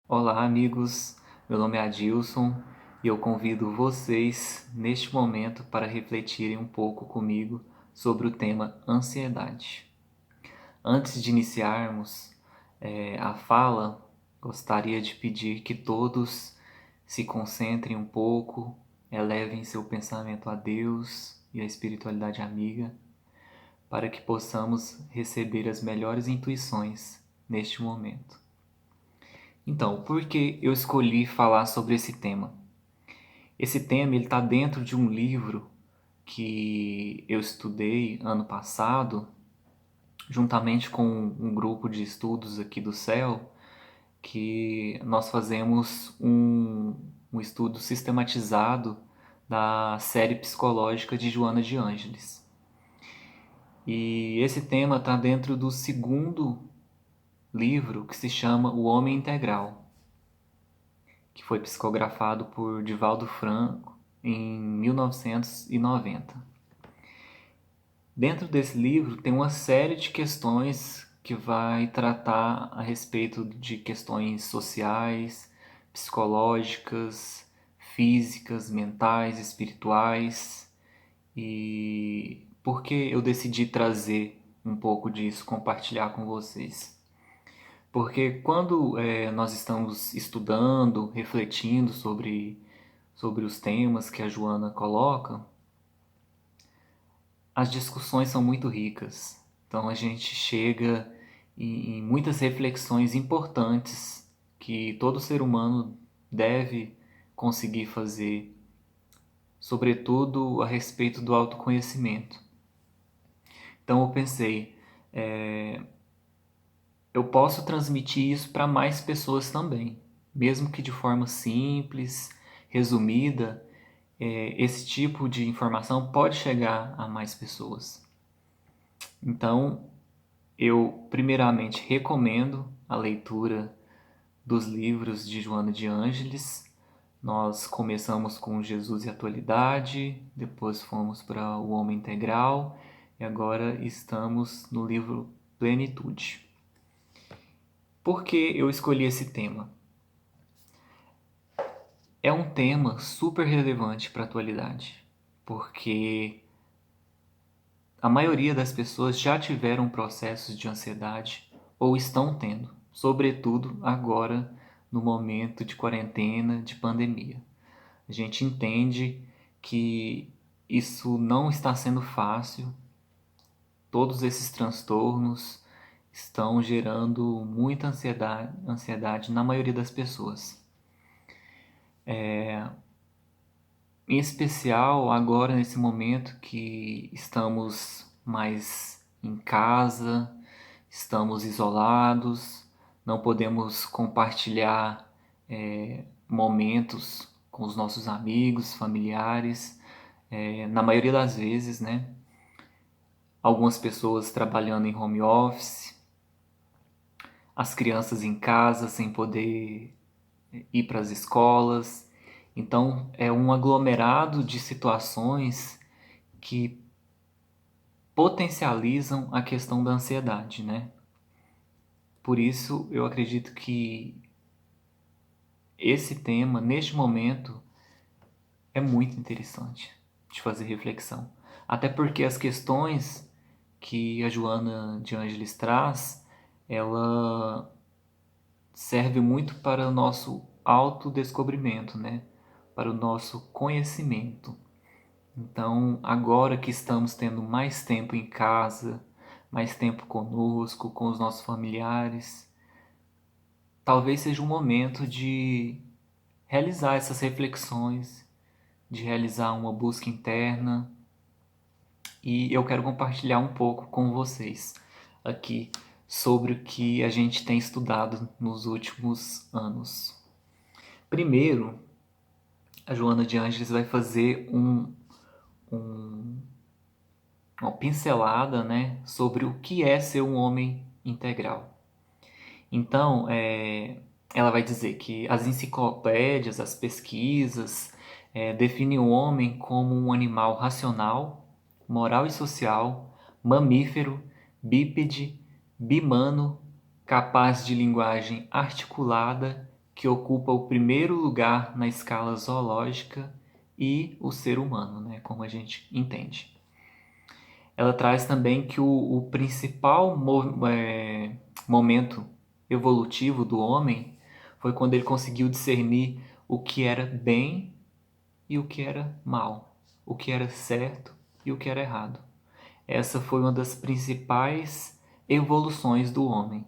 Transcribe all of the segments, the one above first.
Olá, amigos. Meu nome é Adilson e eu convido vocês neste momento para refletirem um pouco comigo sobre o tema ansiedade. Antes de iniciarmos a fala, gostaria de pedir que todos se concentrem um pouco, elevem seu pensamento a Deus e a espiritualidade amiga, para que possamos receber as melhores intuições neste momento. Então, por que eu escolhi falar sobre esse tema? Esse tema ele está dentro de um livro que eu estudei ano passado, juntamente com um grupo de estudos aqui do CEL, que nós fazemos um estudo sistematizado da série psicológica de Joana de Ângeles. E esse tema está dentro do segundo livro, que se chama O Homem Integral, que foi psicografado por Divaldo Franco em 1990. Dentro desse livro tem uma série de questões que vai tratar a respeito de questões sociais, psicológicas, físicas, mentais, espirituais. E por que eu decidi trazer um pouco disso, compartilhar com vocês? Porque quando nós estamos estudando, refletindo sobre os temas que a Joana coloca, as discussões são muito ricas. Então a gente chega em muitas reflexões importantes que todo ser humano deve conseguir fazer, sobretudo a respeito do autoconhecimento. Então eu pensei, eu posso transmitir isso para mais pessoas também, mesmo que de forma simples, resumida. Esse tipo de informação pode chegar a mais pessoas. Então, eu primeiramente recomendo a leitura dos livros de Joana de Ângeles. Nós começamos com Jesus e a Atualidade, depois fomos para O Homem Integral e agora estamos no livro Plenitude. Por que eu escolhi esse tema? É um tema super relevante para a atualidade, porque a maioria das pessoas já tiveram processos de ansiedade ou estão tendo, sobretudo agora no momento de quarentena, de pandemia. A gente entende que isso não está sendo fácil, todos esses transtornos estão gerando muita ansiedade na maioria das pessoas. Em especial agora nesse momento que estamos mais em casa, estamos isolados, não podemos compartilhar momentos com os nossos amigos, familiares, na maioria das vezes, né? Algumas pessoas trabalhando em home office, as crianças em casa sem poder ir para as escolas. Então, é um aglomerado de situações que potencializam a questão da ansiedade, né? Por isso, eu acredito que esse tema, neste momento, é muito interessante de fazer reflexão. Até porque as questões que a Joana de Ângeles traz, ela serve muito para o nosso autodescobrimento, né? Para o nosso conhecimento. Então, agora que estamos tendo mais tempo em casa, mais tempo conosco, com os nossos familiares, talvez seja um momento de realizar essas reflexões, de realizar uma busca interna, e eu quero compartilhar um pouco com vocês aqui sobre o que a gente tem estudado nos últimos anos. Primeiro, a Joana de Ângeles vai fazer uma pincelada, né, sobre o que é ser um homem integral. Então, ela vai dizer que as enciclopédias, as pesquisas, definem o homem como um animal racional, moral e social, mamífero, bípede, bimano, capaz de linguagem articulada, que ocupa o primeiro lugar na escala zoológica e o ser humano, né, como a gente entende. Ela traz também que o principal momento evolutivo do homem foi quando ele conseguiu discernir o que era bem e o que era mal, o que era certo e o que era errado. Essa foi uma das principais evoluções do homem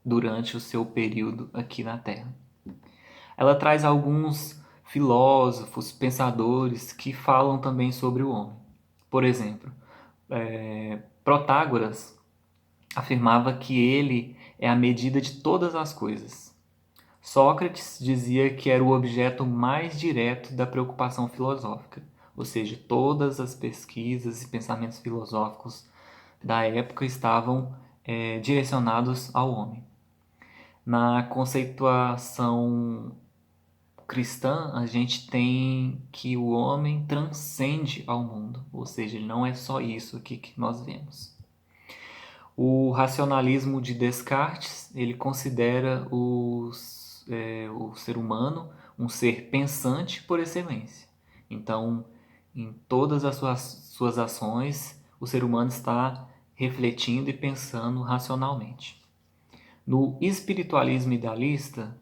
durante o seu período aqui na Terra. Ela traz alguns filósofos, pensadores que falam também sobre o homem. Por exemplo, Protágoras afirmava que ele é a medida de todas as coisas. Sócrates dizia que era o objeto mais direto da preocupação filosófica, ou seja, todas as pesquisas e pensamentos filosóficos da época estavam direcionados ao homem. Na conceituação cristã, a gente tem que o homem transcende ao mundo, ou seja, ele não é só isso aqui que nós vemos. O racionalismo de Descartes, ele considera o ser humano um ser pensante por excelência. Então, em todas as suas ações, o ser humano está refletindo e pensando racionalmente. No espiritualismo idealista,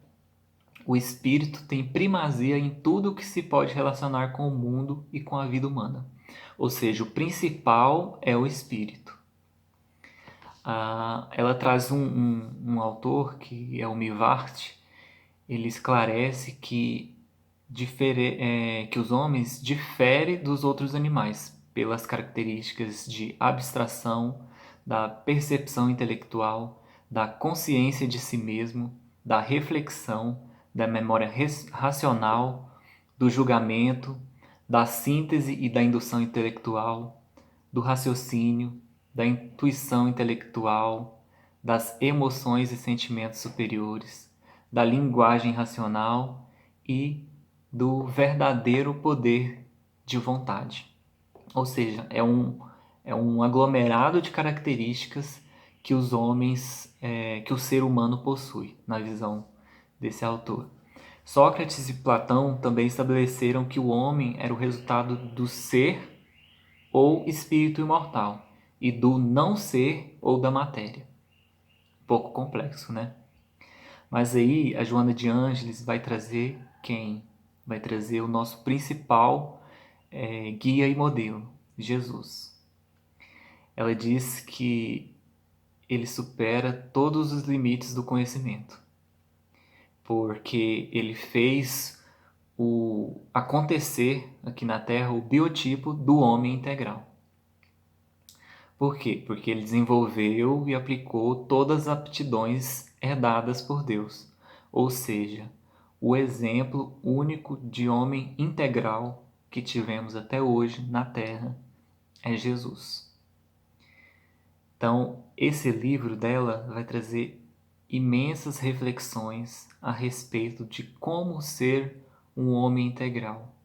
o espírito tem primazia em tudo que se pode relacionar com o mundo e com a vida humana. Ou seja, o principal é o espírito. Ela traz um autor, que é o Mivart. Ele esclarece que os homens diferem dos outros animais pelas características de abstração, da percepção intelectual, da consciência de si mesmo, da reflexão, da memória racional, do julgamento, da síntese e da indução intelectual, do raciocínio, da intuição intelectual, das emoções e sentimentos superiores, da linguagem racional e do verdadeiro poder de vontade. Ou seja, é um aglomerado de características que os homens, que o ser humano possui, na visão desse autor. Sócrates e Platão também estabeleceram que o homem era o resultado do ser ou espírito imortal e do não ser ou da matéria. Um pouco complexo, né? Mas aí a Joana de Ângeles vai trazer quem? Vai trazer o nosso principal guia e modelo, Jesus. Ela diz que ele supera todos os limites do conhecimento, porque ele fez o acontecer aqui na Terra o biotipo do homem integral. Por quê? Porque ele desenvolveu e aplicou todas as aptidões herdadas por Deus, ou seja, o exemplo único de homem integral que tivemos até hoje na Terra é Jesus. Então, esse livro dela vai trazer imensas reflexões a respeito de como ser um homem integral.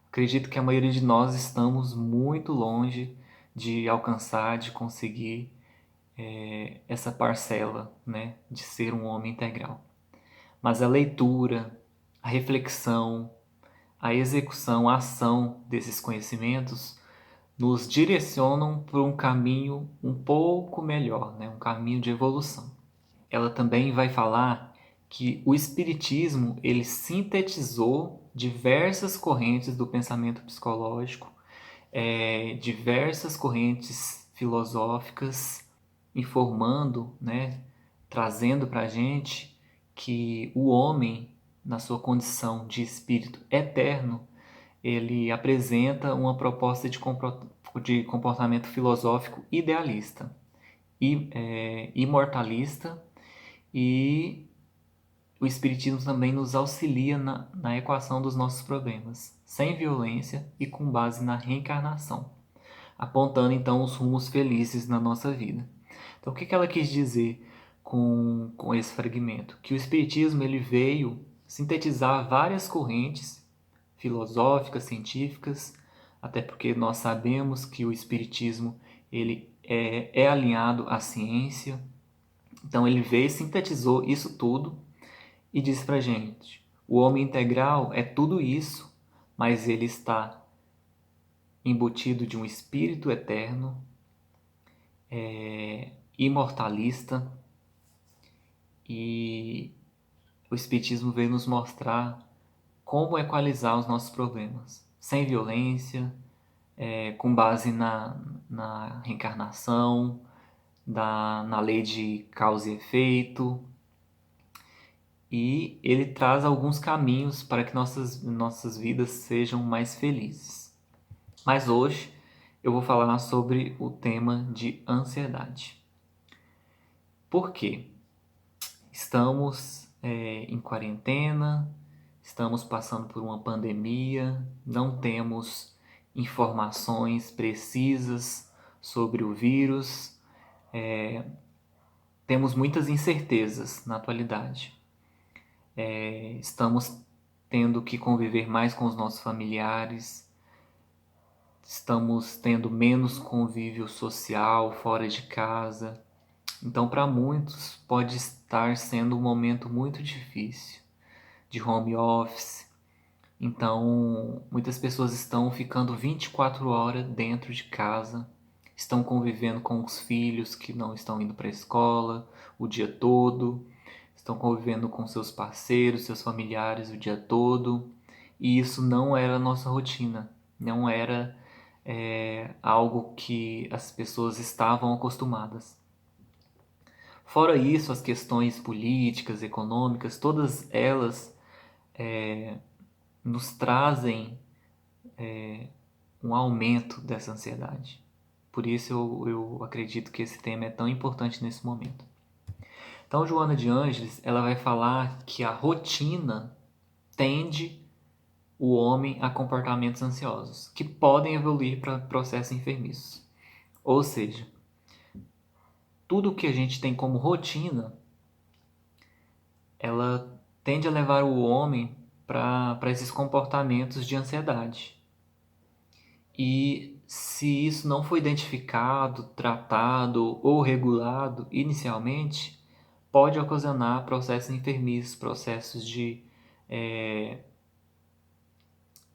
Acredito que a maioria de nós estamos muito longe de alcançar, de conseguir essa parcela, né, de ser um homem integral. Mas a leitura, a reflexão, a execução, a ação desses conhecimentos nos direcionam para um caminho um pouco melhor, né, um caminho de evolução. Ela também vai falar que o espiritismo ele sintetizou diversas correntes do pensamento psicológico, diversas correntes filosóficas, informando, né, trazendo para a gente que o homem, na sua condição de espírito eterno, ele apresenta uma proposta de comportamento filosófico idealista, imortalista, e o Espiritismo também nos auxilia na equação dos nossos problemas, sem violência e com base na reencarnação, apontando então os rumos felizes na nossa vida. Então, o que ela quis dizer com esse fragmento? Que o Espiritismo ele veio sintetizar várias correntes filosóficas, científicas, até porque nós sabemos que o Espiritismo ele é alinhado à ciência. Então ele veio e sintetizou isso tudo e diz pra gente: o homem integral é tudo isso, mas ele está embutido de um espírito eterno, imortalista, e o Espiritismo veio nos mostrar como equalizar os nossos problemas, sem violência, com base na reencarnação, na lei de causa e efeito, e ele traz alguns caminhos para que nossas vidas sejam mais felizes. Mas hoje eu vou falar sobre o tema de ansiedade. Por quê? Estamos em quarentena, estamos passando por uma pandemia, não temos informações precisas sobre o vírus, temos muitas incertezas na atualidade. Estamos tendo que conviver mais com os nossos familiares, estamos tendo menos convívio social fora de casa. Então, para muitos, pode estar sendo um momento muito difícil de home office. Então, muitas pessoas estão ficando 24 horas dentro de casa, estão convivendo com os filhos que não estão indo para a escola o dia todo, estão convivendo com seus parceiros, seus familiares o dia todo, e isso não era a nossa rotina, não era algo que as pessoas estavam acostumadas. Fora isso, as questões políticas, econômicas, todas elas nos trazem um aumento dessa ansiedade. Por isso eu acredito que esse tema é tão importante nesse momento. Então, Joana de Ângeles, ela vai falar que a rotina tende o homem a comportamentos ansiosos, que podem evoluir para processos enfermiços. Ou seja, tudo que a gente tem como rotina, ela tende a levar o homem para esses comportamentos de ansiedade. E se isso não foi identificado, tratado ou regulado inicialmente, pode ocasionar processos enfermiços, processos de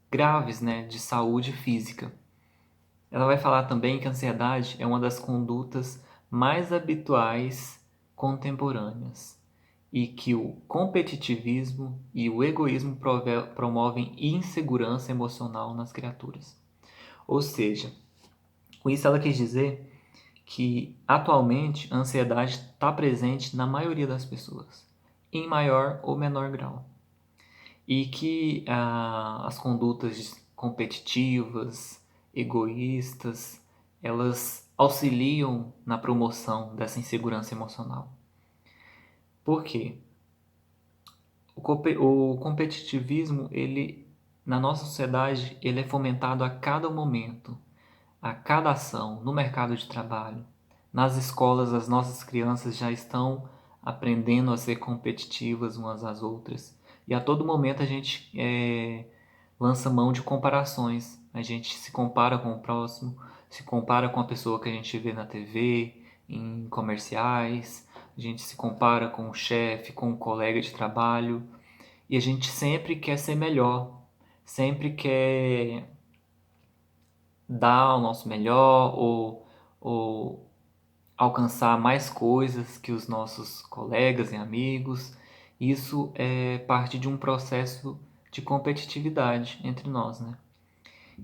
graves, né, de saúde física. Ela vai falar também que a ansiedade é uma das condutas mais habituais contemporâneas e que o competitivismo e o egoísmo promovem insegurança emocional nas criaturas. Ou seja, com isso ela quis dizer que atualmente a ansiedade está presente na maioria das pessoas, em maior ou menor grau. E que as condutas competitivas, egoístas, elas auxiliam na promoção dessa insegurança emocional. Por quê? O competitivismo, ele, na nossa sociedade, ele é fomentado a cada momento, a cada ação, no mercado de trabalho. Nas escolas, as nossas crianças já estão aprendendo a ser competitivas umas às outras. E a todo momento a gente lança mão de comparações. A gente se compara com o próximo, se compara com a pessoa que a gente vê na TV, em comerciais, a gente se compara com o chefe, com o colega de trabalho. E a gente sempre quer ser melhor, sempre quer dar o nosso melhor ou alcançar mais coisas que os nossos colegas e amigos. Isso é parte de um processo de competitividade entre nós, né?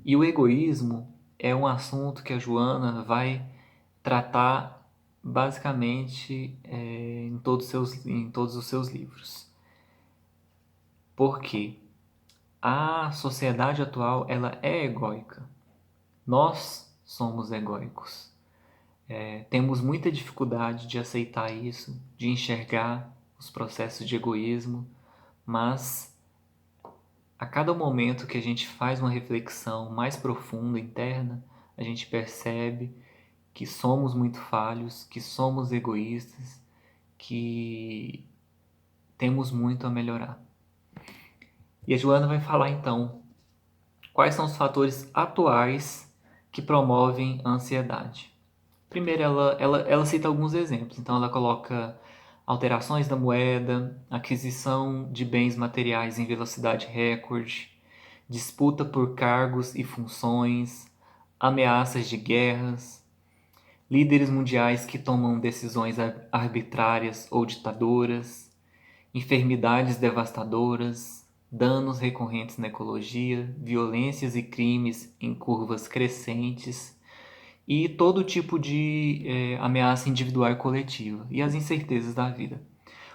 E o egoísmo é um assunto que a Joana vai tratar basicamente em todos os seus livros. Por quê? A sociedade atual ela é egóica. Nós somos egóicos. Temos muita dificuldade de aceitar isso, de enxergar os processos de egoísmo, mas a cada momento que a gente faz uma reflexão mais profunda, interna, a gente percebe que somos muito falhos, que somos egoístas, que temos muito a melhorar. E a Joana vai falar então quais são os fatores atuais que promovem a ansiedade. Primeiro, ela cita alguns exemplos. Então, ela coloca alterações da moeda, aquisição de bens materiais em velocidade recorde, disputa por cargos e funções, ameaças de guerras, líderes mundiais que tomam decisões arbitrárias ou ditadoras, enfermidades devastadoras, danos recorrentes na ecologia, violências e crimes em curvas crescentes e todo tipo de ameaça individual e coletiva e as incertezas da vida.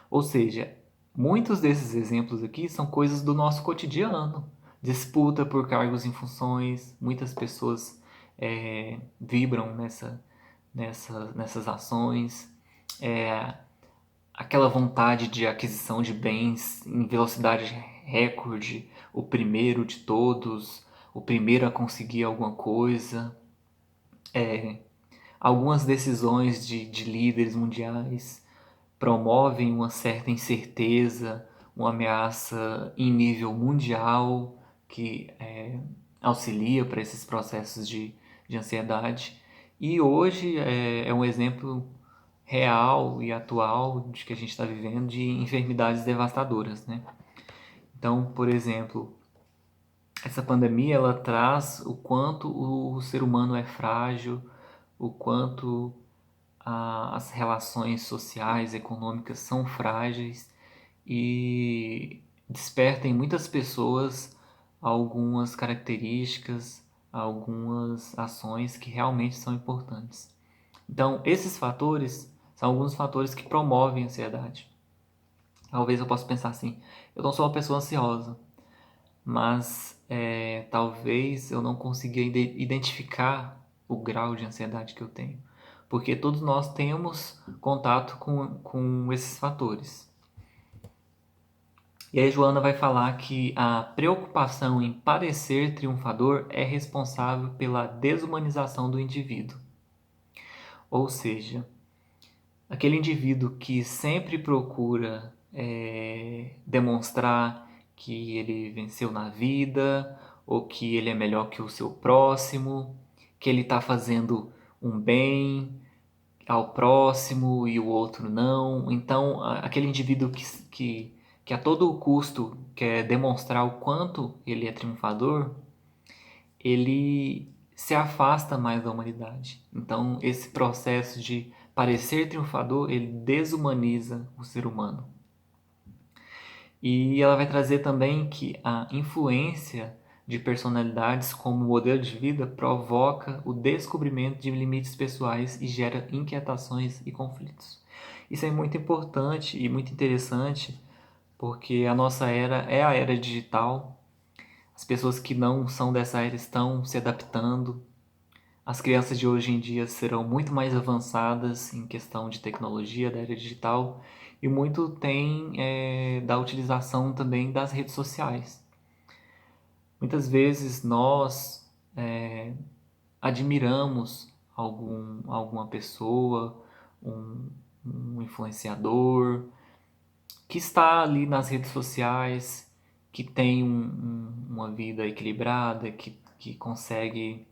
Ou seja, muitos desses exemplos aqui são coisas do nosso cotidiano. Disputa por cargos e funções, muitas pessoas vibram nessas ações. Aquela vontade de aquisição de bens em velocidade recorde, o primeiro de todos, o primeiro a conseguir alguma coisa. Algumas decisões de líderes mundiais promovem uma certa incerteza, uma ameaça em nível mundial que auxilia para esses processos de ansiedade. E hoje é um exemplo real e atual de que a gente está vivendo de enfermidades devastadoras, né? Então, por exemplo, essa pandemia ela traz o quanto o ser humano é frágil, o quanto as relações sociais, econômicas são frágeis e desperta em muitas pessoas algumas características, algumas ações que realmente são importantes. Então, esses fatores são alguns fatores que promovem a ansiedade. Talvez eu possa pensar assim, eu não sou uma pessoa ansiosa, mas talvez eu não consiga identificar o grau de ansiedade que eu tenho. Porque todos nós temos contato com esses fatores. E aí Joana vai falar que a preocupação em parecer triunfador é responsável pela desumanização do indivíduo. Ou seja, aquele indivíduo que sempre procura demonstrar que ele venceu na vida, ou que ele é melhor que o seu próximo, que ele está fazendo um bem ao próximo e o outro não. Então, aquele indivíduo que a todo custo quer demonstrar o quanto ele é triunfador, ele se afasta mais da humanidade. Então, esse processo de parecer triunfador, ele desumaniza o ser humano. E ela vai trazer também que a influência de personalidades como modelo de vida provoca o descobrimento de limites pessoais e gera inquietações e conflitos. Isso é muito importante e muito interessante, porque a nossa era é a era digital. As pessoas que não são dessa era estão se adaptando. As crianças de hoje em dia serão muito mais avançadas em questão de tecnologia da era digital e muito tem da utilização também das redes sociais. Muitas vezes nós admiramos alguma pessoa, um influenciador que está ali nas redes sociais, que tem uma vida equilibrada, que consegue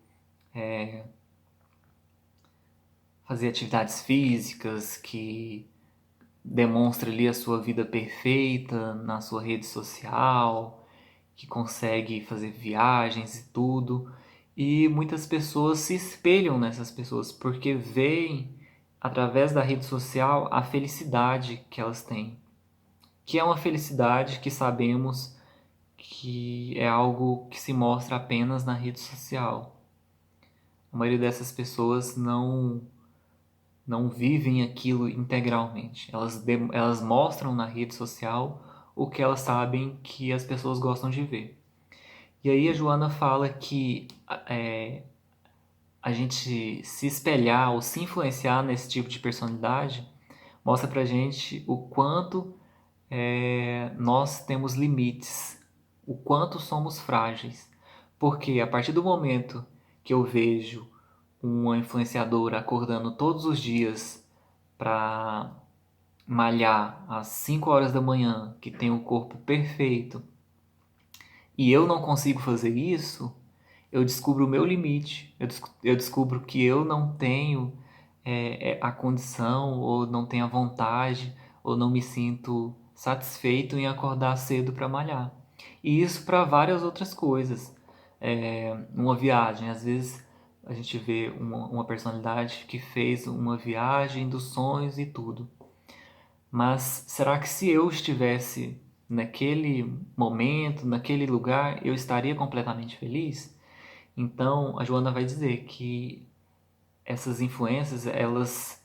fazer atividades físicas, que demonstra ali a sua vida perfeita na sua rede social, que consegue fazer viagens e tudo. E muitas pessoas se espelham nessas pessoas porque veem através da rede social a felicidade que elas têm, que é uma felicidade que sabemos que é algo que se mostra apenas na rede social. A maioria dessas pessoas não vivem aquilo integralmente. Elas mostram na rede social o que elas sabem que as pessoas gostam de ver. E aí a Joana fala que a gente se espelhar ou se influenciar nesse tipo de personalidade mostra pra gente o quanto nós temos limites, o quanto somos frágeis. Porque a partir do momento que eu vejo uma influenciadora acordando todos os dias para malhar às 5 horas da manhã, que tem o corpo perfeito, e eu não consigo fazer isso, eu descubro o meu limite. Eu descubro que eu não tenho a condição, ou não tenho a vontade, ou não me sinto satisfeito em acordar cedo para malhar. E isso para várias outras coisas. Uma viagem, às vezes a gente vê uma personalidade que fez uma viagem dos sonhos e tudo. Mas será que se eu estivesse naquele momento, naquele lugar, eu estaria completamente feliz? Então, a Joana vai dizer que essas influências, elas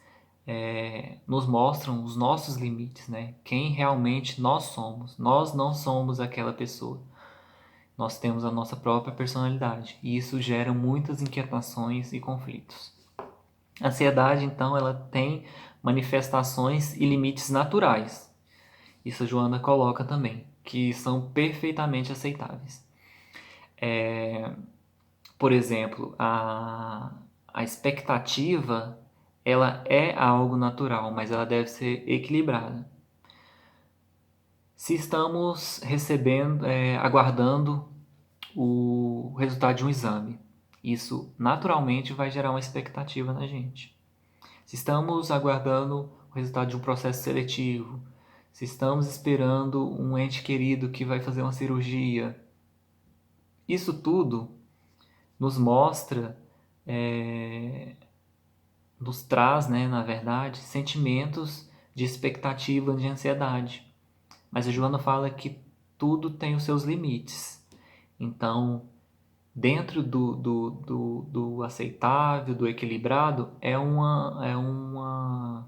nos mostram os nossos limites, né? Quem realmente nós somos. Nós não somos aquela pessoa. Nós temos a nossa própria personalidade e isso gera muitas inquietações e conflitos. A ansiedade, então, ela tem manifestações e limites naturais. Isso a Joana coloca também, que são perfeitamente aceitáveis. Por exemplo, a expectativa, ela é algo natural, mas ela deve ser equilibrada. Se estamos aguardando o resultado de um exame, isso naturalmente vai gerar uma expectativa na gente. Se estamos aguardando o resultado de um processo seletivo, se estamos esperando um ente querido que vai fazer uma cirurgia, isso tudo nos mostra, nos traz, né, na verdade, sentimentos de expectativa, de ansiedade. Mas a Joana fala que tudo tem os seus limites. Então, dentro do aceitável, do equilibrado, é um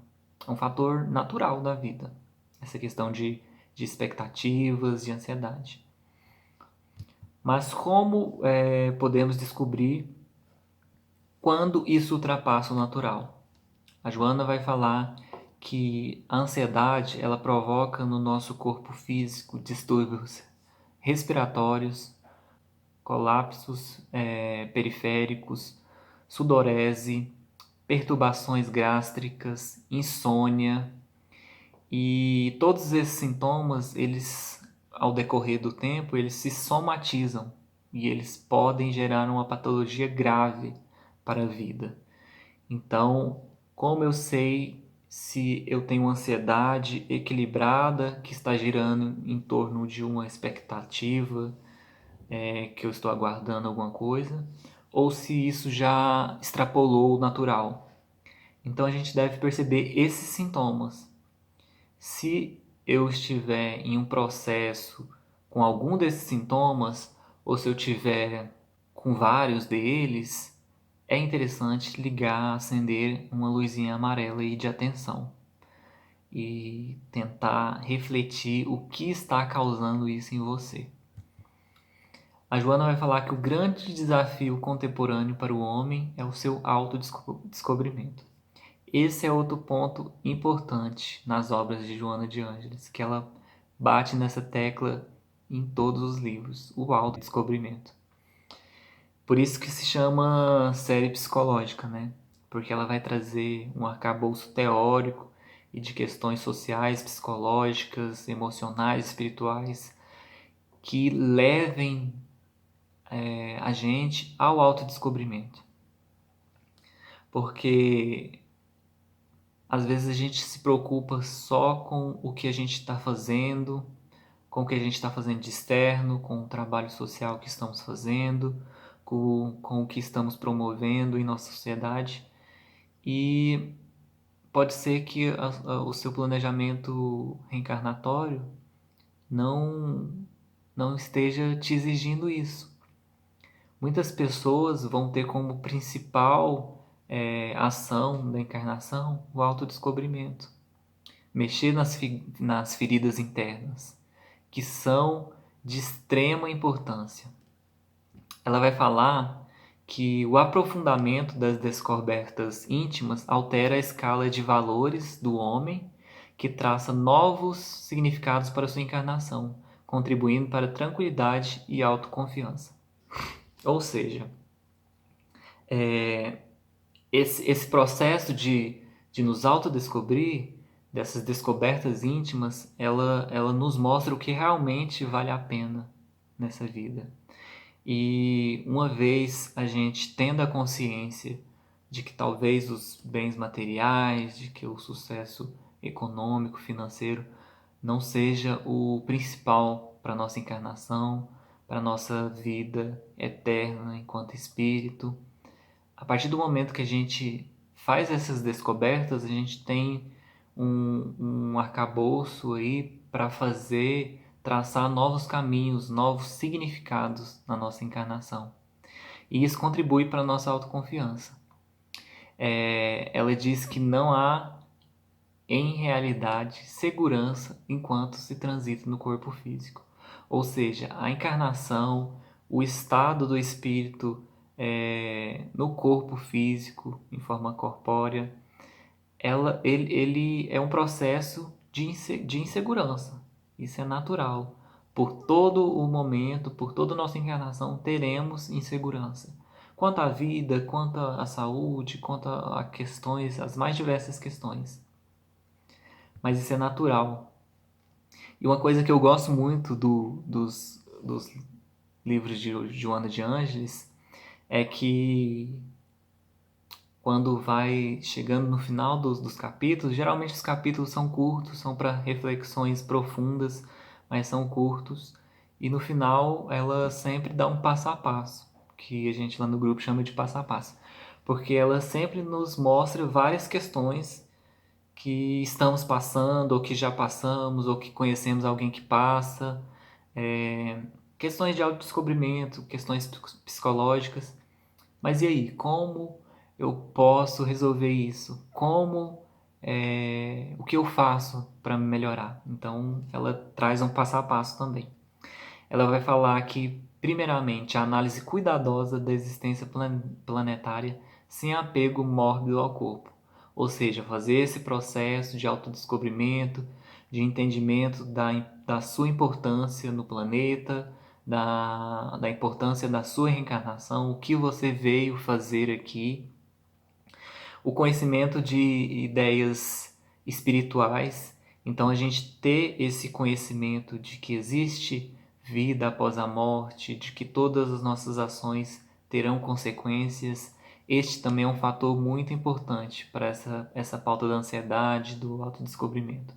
fator natural da vida. Essa questão de expectativas, de ansiedade. Mas como podemos descobrir quando isso ultrapassa o natural? A Joana vai falar que a ansiedade ela provoca no nosso corpo físico distúrbios respiratórios, colapsos periféricos, sudorese, perturbações gástricas, insônia, e todos esses sintomas, eles ao decorrer do tempo, eles se somatizam e eles podem gerar uma patologia grave para a vida. Então, como eu sei se eu tenho ansiedade equilibrada que está girando em torno de uma expectativa, que eu estou aguardando alguma coisa, ou se isso já extrapolou o natural. Então a gente deve perceber esses sintomas. Se eu estiver em um processo com algum desses sintomas, ou se eu tiver com vários deles, é interessante ligar, acender uma luzinha amarela aí de atenção e tentar refletir o que está causando isso em você. A Joana vai falar que o grande desafio contemporâneo para o homem é o seu autodescobrimento. Esse é outro ponto importante nas obras de Joana de Ângeles, que ela bate nessa tecla em todos os livros, o autodescobrimento. Por isso que se chama série psicológica, né? Porque ela vai trazer um arcabouço teórico e de questões sociais, psicológicas, emocionais, espirituais, que levem a gente ao autodescobrimento. Porque às vezes a gente se preocupa só com o que a gente está fazendo, com o que a gente está fazendo de externo, com o trabalho social que estamos fazendo, com o que estamos promovendo em nossa sociedade. E pode ser que o seu planejamento reencarnatório não, não esteja te exigindo isso. Muitas pessoas vão ter como principal ação da encarnação o autodescobrimento. Mexer nas feridas internas, que são de extrema importância. Ela vai falar que o aprofundamento das descobertas íntimas altera a escala de valores do homem, que traça novos significados para sua encarnação, contribuindo para a tranquilidade e autoconfiança. Ou seja, esse processo de nos autodescobrir, dessas descobertas íntimas, ela nos mostra o que realmente vale a pena nessa vida. E uma vez a gente tendo a consciência de que talvez os bens materiais, de que o sucesso econômico, financeiro, não seja o principal para a nossa encarnação, para a nossa vida eterna enquanto espírito. A partir do momento que a gente faz essas descobertas, a gente tem um arcabouço aí para fazer, traçar novos caminhos, novos significados na nossa encarnação. E isso contribui para a nossa autoconfiança. Ela diz que não há, em realidade, segurança enquanto se transita no corpo físico. Ou seja, a encarnação, o estado do espírito no corpo físico, em forma corpórea, ele é um processo de insegurança. Isso é natural. Por todo o momento, por toda a nossa encarnação, teremos insegurança. Quanto à vida, quanto à saúde, quanto a questões, as mais diversas questões. Mas isso é natural. E uma coisa que eu gosto muito dos livros de Joana de Ângeles é que quando vai chegando no final dos capítulos, geralmente os capítulos são curtos, são para reflexões profundas, mas são curtos. E no final ela sempre dá um passo a passo, que a gente lá no grupo chama de passo a passo. Porque ela sempre nos mostra várias questões que estamos passando, ou que já passamos, ou que conhecemos alguém que passa. É, questões de autodescobrimento, questões psicológicas. Mas e aí, como eu posso resolver isso? O que eu faço para melhorar? Então, ela traz um passo a passo também. Ela vai falar que, primeiramente, a análise cuidadosa da existência planetária sem apego mórbido ao corpo. Ou seja, fazer esse processo de autodescobrimento, de entendimento da sua importância no planeta, da importância da sua reencarnação, o que você veio fazer aqui, o conhecimento de ideias espirituais. Então, a gente ter esse conhecimento de que existe vida após a morte, de que todas as nossas ações terão consequências. Este também é um fator muito importante para essa pauta da ansiedade, do autodescobrimento.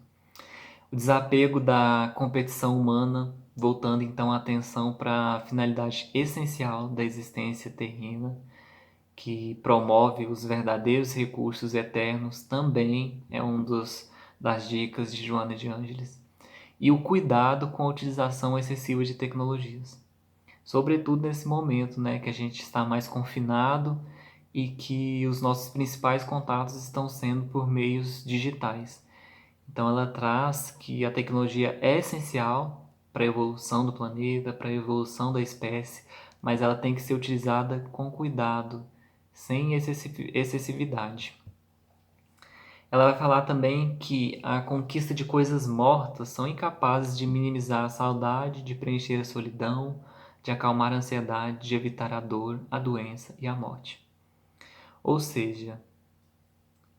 O desapego da competição humana, voltando então a atenção para a finalidade essencial da existência terrena, que promove os verdadeiros recursos eternos, também é das dicas de Joana de Ângeles. E o cuidado com a utilização excessiva de tecnologias. Sobretudo nesse momento, né, que a gente está mais confinado e que os nossos principais contatos estão sendo por meios digitais. Então ela traz que a tecnologia é essencial para a evolução do planeta, para a evolução da espécie, mas ela tem que ser utilizada com cuidado, sem excessividade. Ela vai falar também que a conquista de coisas mortas são incapazes de minimizar a saudade, de preencher a solidão, de acalmar a ansiedade, de evitar a dor, a doença e a morte. Ou seja,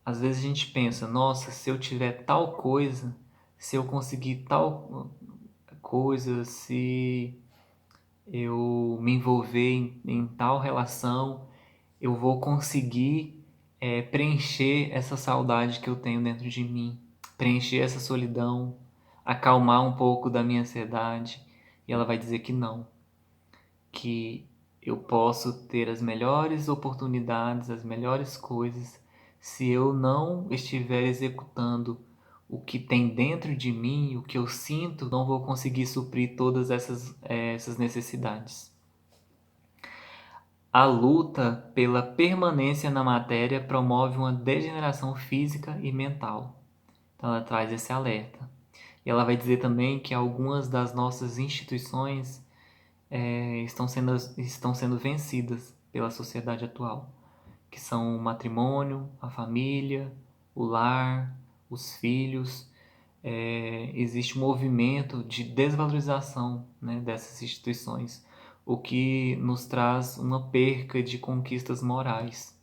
às vezes a gente pensa, nossa, se eu tiver tal coisa, se eu conseguir tal coisa, se eu me envolver em tal relação, eu vou conseguir preencher essa saudade que eu tenho dentro de mim, preencher essa solidão, acalmar um pouco da minha ansiedade. E ela vai dizer que não, que eu posso ter as melhores oportunidades, as melhores coisas, se eu não estiver executando o que tem dentro de mim, o que eu sinto, não vou conseguir suprir todas essas necessidades. A luta pela permanência na matéria promove uma degeneração física e mental. Então ela traz esse alerta. E ela vai dizer também que algumas das nossas instituições estão sendo vencidas pela sociedade atual, que são o matrimônio, a família, o lar, os filhos. Existe um movimento de desvalorização, né, dessas instituições, o que nos traz uma perca de conquistas morais.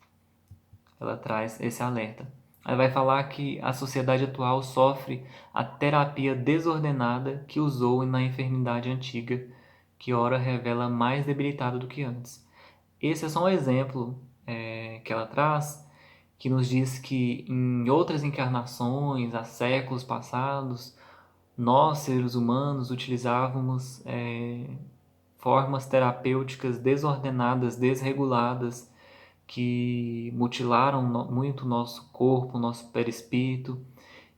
Ela traz esse alerta. Ela vai falar que a sociedade atual sofre a terapia desordenada que usou na enfermidade antiga, que ora revela mais debilitada do que antes. Esse é só um exemplo que ela traz que nos diz que em outras encarnações, há séculos passados, nós, seres humanos, utilizávamos formas terapêuticas desordenadas, desreguladas, que mutilaram muito o nosso corpo, o nosso perispírito,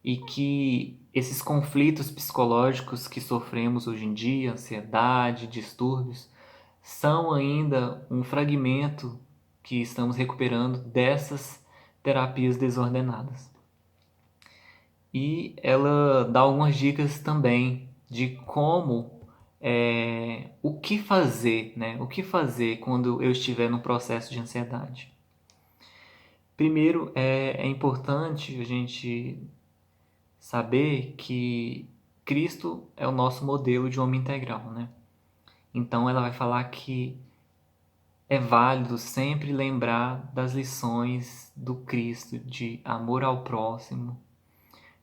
e que esses conflitos psicológicos que sofremos hoje em dia, ansiedade, distúrbios, são ainda um fragmento que estamos recuperando dessas terapias desordenadas. E ela dá algumas dicas também de como, o que fazer, né? O que fazer quando eu estiver no processo de ansiedade. Primeiro, é importante a gente saber que Cristo é o nosso modelo de homem integral, né? Então ela vai falar que é válido sempre lembrar das lições do Cristo de amor ao próximo,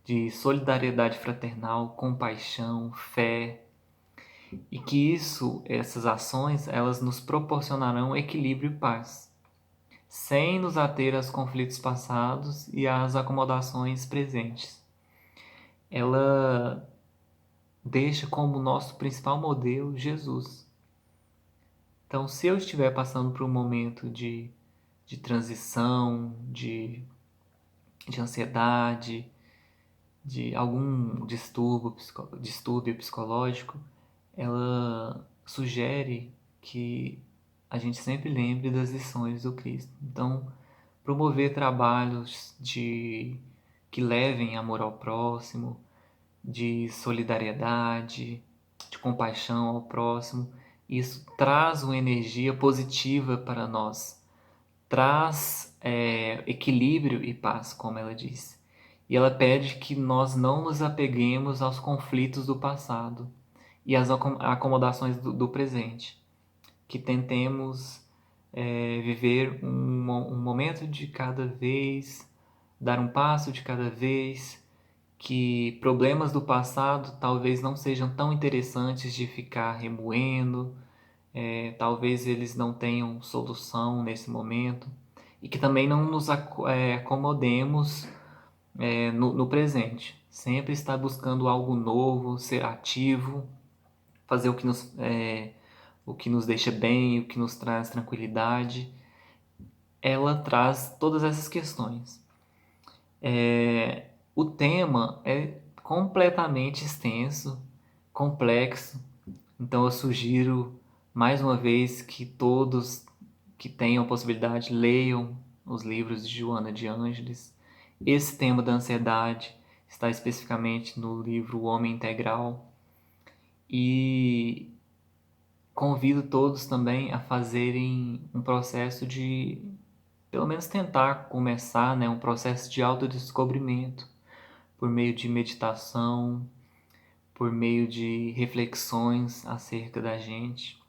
de solidariedade fraternal, compaixão, fé, e que essas ações, elas nos proporcionarão equilíbrio e paz, sem nos ater aos conflitos passados e às acomodações presentes. Ela deixa como nosso principal modelo Jesus. Então, se eu estiver passando por um momento de transição, de ansiedade, de algum distúrbio psicológico, ela sugere que a gente sempre lembre das lições do Cristo. Então, promover trabalhos que levem amor ao próximo, de solidariedade, de compaixão ao próximo, isso traz uma energia positiva para nós, traz equilíbrio e paz, como ela diz. E ela pede que nós não nos apeguemos aos conflitos do passado e às acomodações do presente, que tentemos viver um momento de cada vez, dar um passo de cada vez, que problemas do passado talvez não sejam tão interessantes de ficar remoendo, talvez eles não tenham solução nesse momento, e que também não nos acomodemos no presente. Sempre estar buscando algo novo, ser ativo, fazer o que nos deixa bem, o que nos traz tranquilidade. Ela traz todas essas questões. O tema é completamente extenso, complexo, então eu sugiro mais uma vez que todos que tenham a possibilidade leiam os livros de Joana de Ângeles. Esse tema da ansiedade está especificamente no livro O Homem Integral, e convido todos também a fazerem um processo de, pelo menos tentar começar, né, um processo de autodescobrimento por meio de meditação, por meio de reflexões acerca da gente.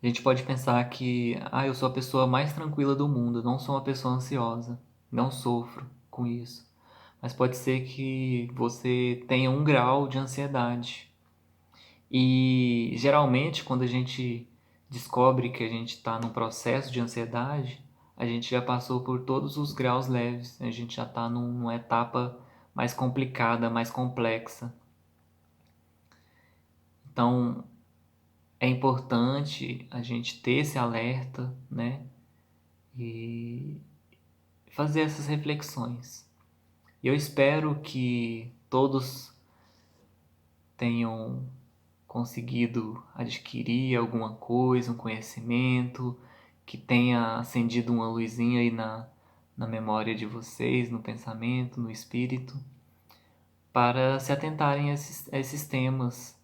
A gente pode pensar que, eu sou a pessoa mais tranquila do mundo, eu não sou uma pessoa ansiosa, não sofro com isso. Mas pode ser que você tenha um grau de ansiedade. E geralmente, quando a gente descobre que a gente está num processo de ansiedade, a gente já passou por todos os graus leves, a gente já está numa etapa mais complicada, mais complexa. Então, é importante a gente ter esse alerta, né? E fazer essas reflexões. E eu espero que todos tenham conseguido adquirir alguma coisa, um conhecimento, que tenha acendido uma luzinha aí na memória de vocês, no pensamento, no espírito, para se atentarem a esses temas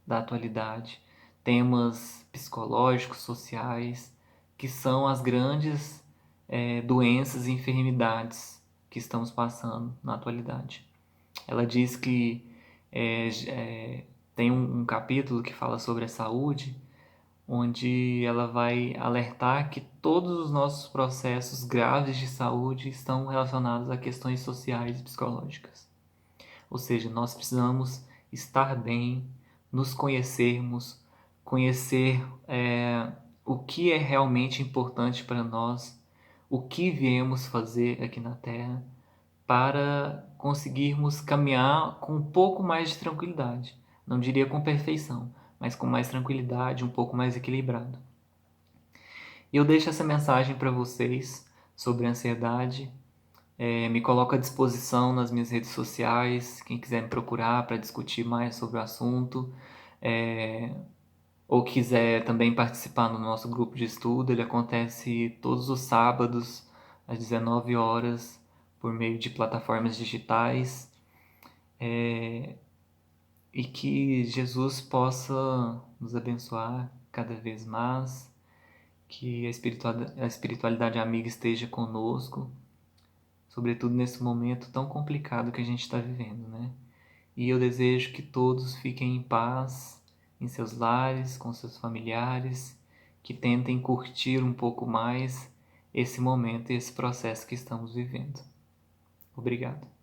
da atualidade, temas psicológicos, sociais, que são as grandes doenças e enfermidades que estamos passando na atualidade. Ela diz que tem um capítulo que fala sobre a saúde, onde ela vai alertar que todos os nossos processos graves de saúde estão relacionados a questões sociais e psicológicas. Ou seja, nós precisamos estar bem, nos conhecermos, conhecer o que é realmente importante para nós, o que viemos fazer aqui na Terra para conseguirmos caminhar com um pouco mais de tranquilidade. Não diria com perfeição, mas com mais tranquilidade, um pouco mais equilibrado. E eu deixo essa mensagem para vocês sobre ansiedade. Me coloco à disposição nas minhas redes sociais, quem quiser me procurar para discutir mais sobre o assunto, ou quiser também participar no nosso grupo de estudo. Ele acontece todos os sábados às 19 horas por meio de plataformas digitais. E que Jesus possa nos abençoar cada vez mais, que a espiritualidade amiga esteja conosco, sobretudo nesse momento tão complicado que a gente está vivendo, né? E eu desejo que todos fiquem em paz em seus lares, com seus familiares, que tentem curtir um pouco mais esse momento e esse processo que estamos vivendo. Obrigado.